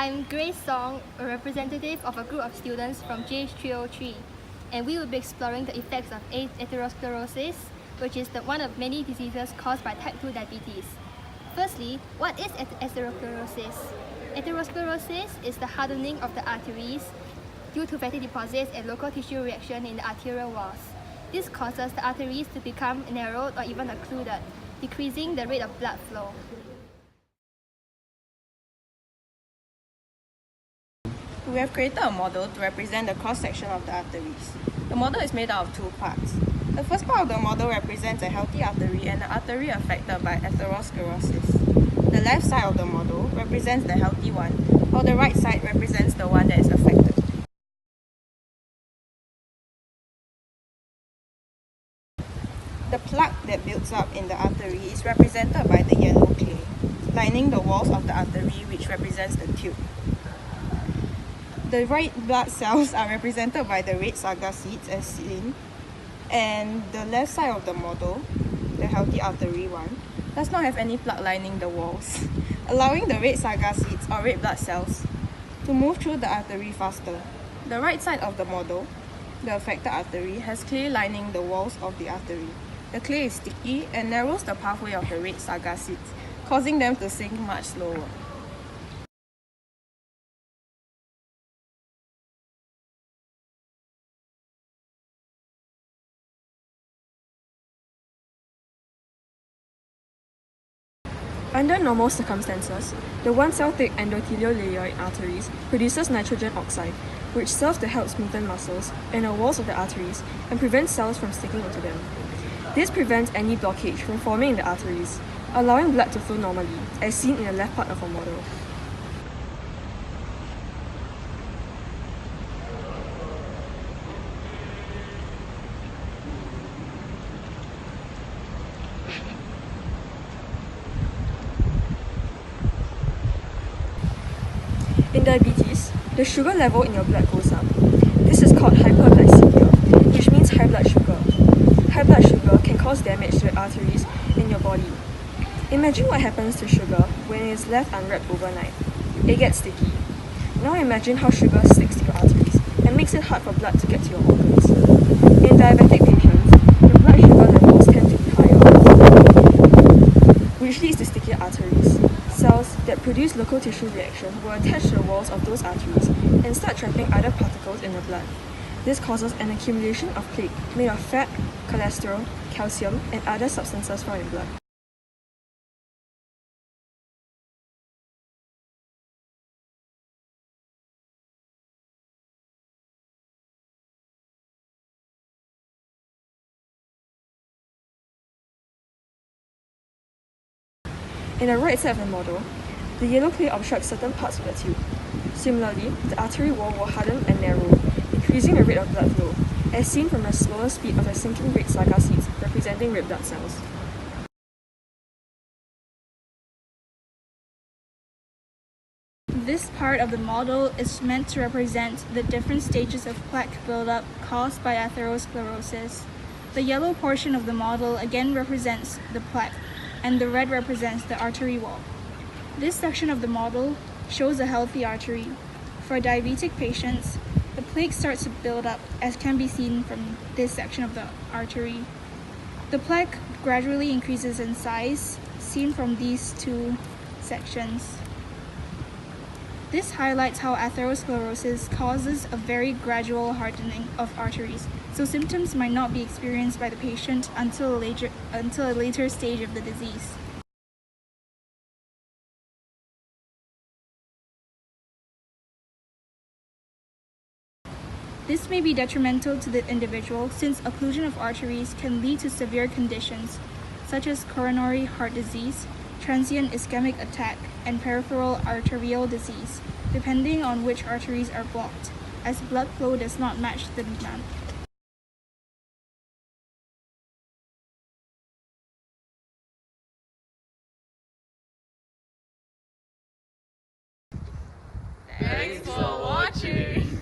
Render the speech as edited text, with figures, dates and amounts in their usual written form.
I'm Grace Song, a representative of a group of students from JH3, and we will be exploring the effects of atherosclerosis, which is one of many diseases caused by type 2 diabetes. Firstly, what is atherosclerosis? Atherosclerosis is the hardening of the arteries due to fatty deposits and local tissue reaction in the arterial walls. This causes the arteries to become narrowed or even occluded, decreasing the rate of blood flow. We have created a model to represent the cross-section of the arteries. The model is made out of two parts. The first part of the model represents a healthy artery and an artery affected by atherosclerosis. The left side of the model represents the healthy one, while the right side represents the one that is affected. The plaque that builds up in the artery is represented by the yellow clay, lining the walls of the artery, which represents the tube. The red blood cells are represented by the red sargacetes as seen, and the left side of the model, the healthy artery one, does not have any plaque lining the walls, allowing the red sargacetes or red blood cells to move through the artery faster. The right side of the model, the affected artery, has clay lining the walls of the artery. The clay is sticky and narrows the pathway of the red sargacetes, causing them to sink much slower. Under normal circumstances, the one-cell-thick endothelial layer in arteries produces nitrogen oxide, which serves to help smoothen muscles and the walls of the arteries and prevent cells from sticking into them. This prevents any blockage from forming in the arteries, allowing blood to flow normally, as seen in the left part of our model. In diabetes, the sugar level in your blood goes up. This is called hyperglycemia, which means high blood sugar. High blood sugar can cause damage to the arteries in your body. Imagine what happens to sugar when it is left unwrapped overnight. It gets sticky. Now imagine how sugar sticks to your arteries and makes it hard for blood to get to your organs. In diabetic patients, the blood sugar levels tend to be higher, which leads to stickier arteries. Cells that produce local tissue reaction will attach to the walls of those arteries and start trapping other particles in the blood. This causes an accumulation of plaque made of fat, cholesterol, calcium, and other substances found in blood. In the right side of the model, the yellow clay obstructs certain parts of the tube. Similarly, the artery wall will harden and narrow, increasing the rate of blood flow, as seen from the slower speed of the sinking red sargacetes representing red blood cells. This part of the model is meant to represent the different stages of plaque buildup caused by atherosclerosis. The yellow portion of the model again represents the plaque, and the red represents the artery wall. This section of the model shows a healthy artery. For diabetic patients, the plaque starts to build up, as can be seen from this section of the artery. The plaque gradually increases in size, seen from these two sections. This highlights how atherosclerosis causes a very gradual hardening of arteries, so symptoms might not be experienced by the patient until a later stage of the disease. This may be detrimental to the individual since occlusion of arteries can lead to severe conditions such as coronary heart disease, transient ischemic attack, and peripheral arterial disease, depending on which arteries are blocked, as blood flow does not match the demand. Thanks for watching!